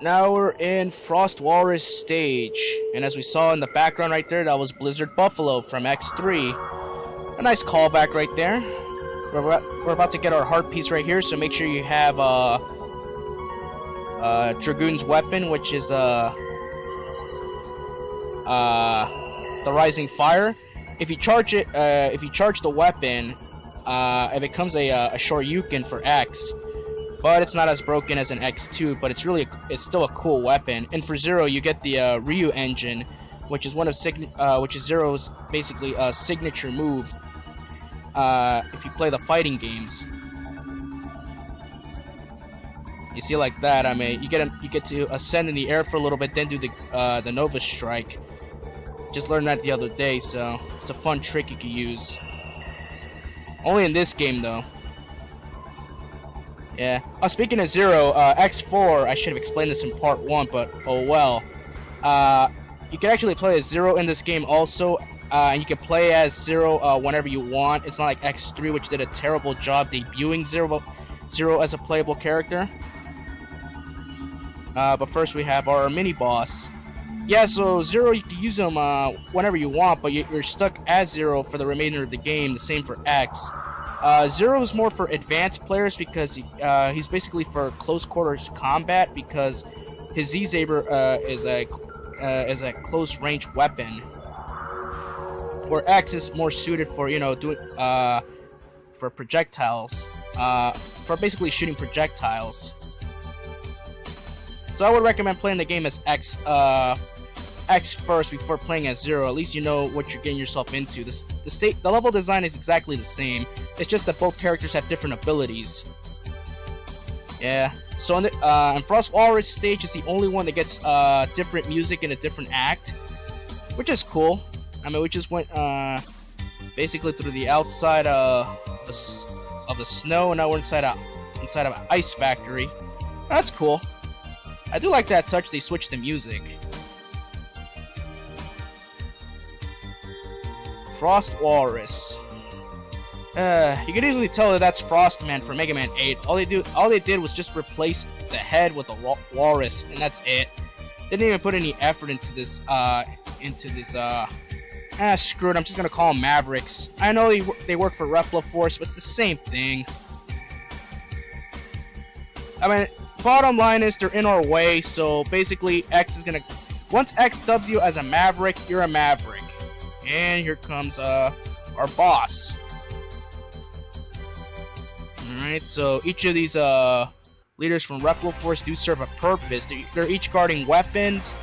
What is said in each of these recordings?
now we're in Frost Walrus stage, and as we saw in the background right there, that was Blizzard Buffalo from X3. A nice callback right there. We're about to get our heart piece right here, so make sure you have Dragoon's weapon, which is the Rising Fire. If you charge it, if you charge the weapon, it becomes a Shoryuken for X. But it's not as broken as an X2, but it's still a cool weapon. And for Zero, you get the Ryu engine, which is Zero's basically a signature move. If you play the fighting games, you see like that. I mean, you get to ascend in the air for a little bit, then do the Nova Strike. Just learned that the other day, so it's a fun trick you can use. Only in this game, though. Yeah. Speaking of Zero, X4, I should have explained this in part 1, but oh well. You can actually play as Zero in this game also, and you can play as Zero whenever you want. It's not like X3, which did a terrible job debuting Zero as a playable character. But first we have our mini-boss. Yeah, so Zero, you can use him whenever you want, but you're stuck as Zero for the remainder of the game, the same for X. Zero is more for advanced players because he's basically for close quarters combat because his Z-Saber is a close range weapon. Where X is more suited for doing for projectiles, for basically shooting projectiles. So I would recommend playing the game as X first before playing as Zero. At least you know what you're getting yourself into. The level design is exactly the same. It's just that both characters have different abilities. Yeah. So in Frost Walrus stage is the only one that gets different music in a different act, which is cool. I mean, we just went basically through the outside of the snow, and now we're inside of an ice factory. That's cool. I do like that touch. They switched the music. Frost Walrus. You can easily tell that that's Frostman from Mega Man 8. All they did was just replace the head with a walrus, and that's it. They didn't even put any effort into this. Screw it. I'm just gonna call them Mavericks. I know they work for Repliforce, but it's the same thing. I mean, bottom line is they're in our way. So basically, once X dubs you as a Maverick, you're a Maverick. And here comes our boss. Alright, so each of these leaders from Repliforce do serve a purpose. They're each guarding weapons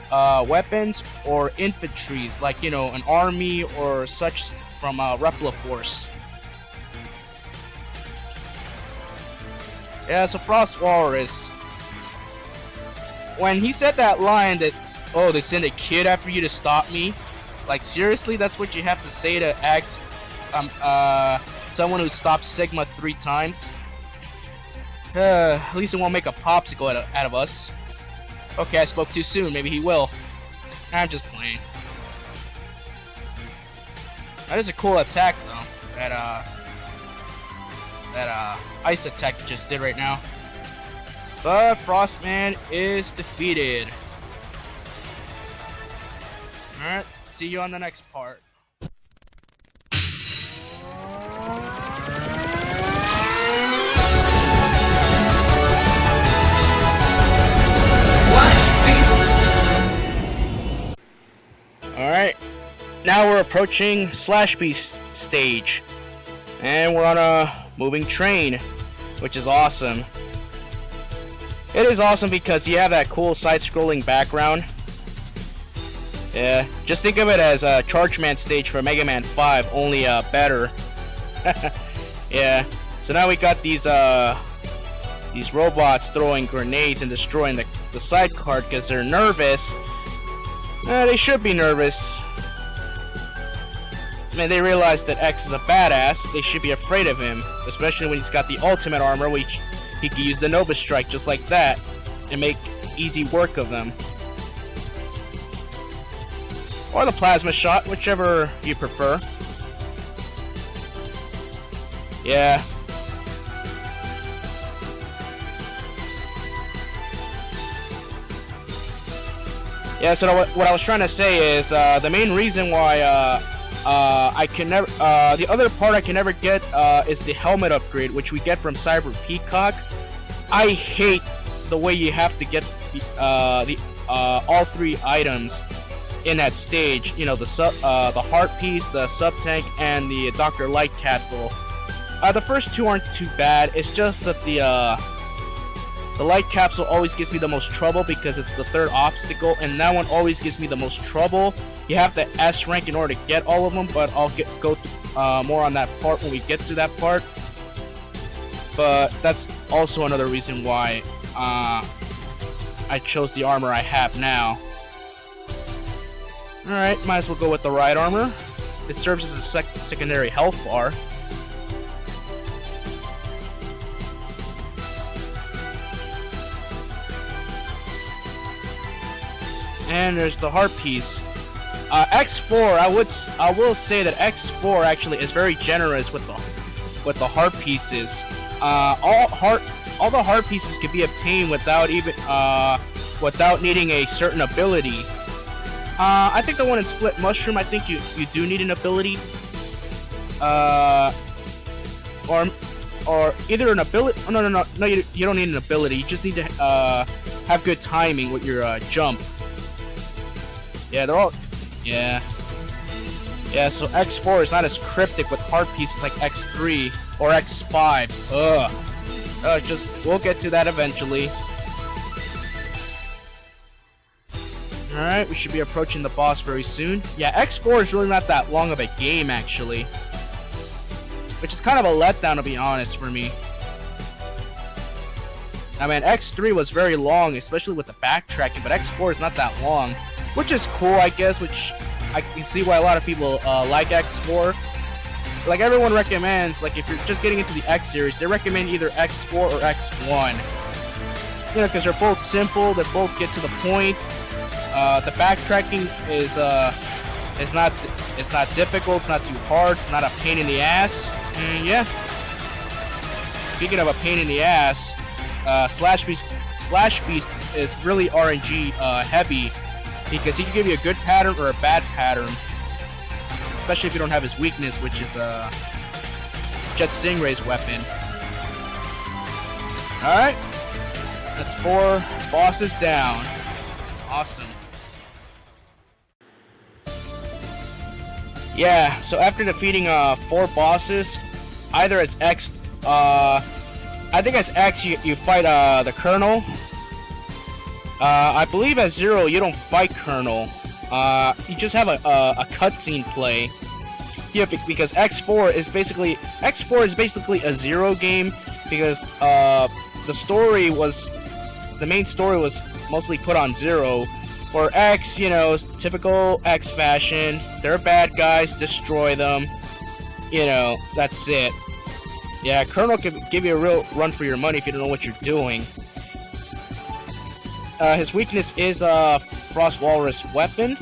or infantries, like an army or such from Repliforce. Yeah, so Frost Walrus. When he said that line that, oh, they sent a kid after you to stop me. Like, seriously, that's what you have to say to X, someone who stopped Sigma 3 times? At least it won't make a popsicle out of us. Okay, I spoke too soon. Maybe he will. I'm just playing. That is a cool attack, though. That ice attack you just did right now. But Frostman is defeated. Alright. See you on the next part. Alright, now we're approaching Slash Beast stage. And we're on a moving train, which is awesome. It is awesome because you have that cool side-scrolling background. Yeah, just think of it as a Chargeman stage for Mega Man 5, only better. Yeah, so now we got these robots throwing grenades and destroying the side card because they're nervous. They should be nervous. I mean, they realize that X is a badass. They should be afraid of him, especially when he's got the ultimate armor, which he can use the Nova Strike just like that and make easy work of them. Or the plasma shot, whichever you prefer. Yeah. Yeah, so what I was trying to say is the main reason why I can never the other part I can never get is the helmet upgrade, which we get from Cyber Peacock. I hate the way you have to get the all three items in that stage. You know, the heart piece, the sub tank, and the Dr. Light capsule. The first two aren't too bad. It's just that the light capsule always gives me the most trouble because it's the third obstacle, and that one always gives me the most trouble. You have the S rank in order to get all of them, but I'll go more on that part when we get to that part. But that's also another reason why I chose the armor I have now. Alright, might as well go with the right armor. It serves as a secondary health bar. And there's the heart piece. X4, I will say that X4 actually is very generous with the heart pieces. All the heart pieces can be obtained without needing a certain ability. I think the one in Split Mushroom, I think you do need an ability. Or either an ability. Oh, no, you don't need an ability. You just need to have good timing with your jump. Yeah, they're all... Yeah. Yeah, so X4 is not as cryptic with heart pieces like X3 or X5. We'll get to that eventually. Alright, we should be approaching the boss very soon. Yeah, X4 is really not that long of a game, actually. Which is kind of a letdown, to be honest, for me. I mean, X3 was very long, especially with the backtracking, but X4 is not that long. Which is cool, I guess, which I can see why a lot of people like X4. Like, everyone recommends, like, if you're just getting into the X series, they recommend either X4 or X1. You know, because they're both simple, they both get to the point. The backtracking is not difficult, it's not too hard, it's not a pain in the ass. And yeah. Speaking of a pain in the ass, Slash Beast is really RNG heavy. Because he can give you a good pattern or a bad pattern. Especially if you don't have his weakness, which is Jet Stingray's weapon. Alright. That's 4 bosses down. Awesome. Yeah, so after defeating 4 bosses, either as X, I think as X you fight the Colonel. I believe as Zero you don't fight Colonel. You just have a cutscene play. Yeah, because X4 is basically a Zero game because the main story was mostly put on Zero. For X, you know, typical X fashion. They're bad guys, destroy them. You know, that's it. Yeah, Colonel can give you a real run for your money if you don't know what you're doing. His weakness is Frost Walrus weapon.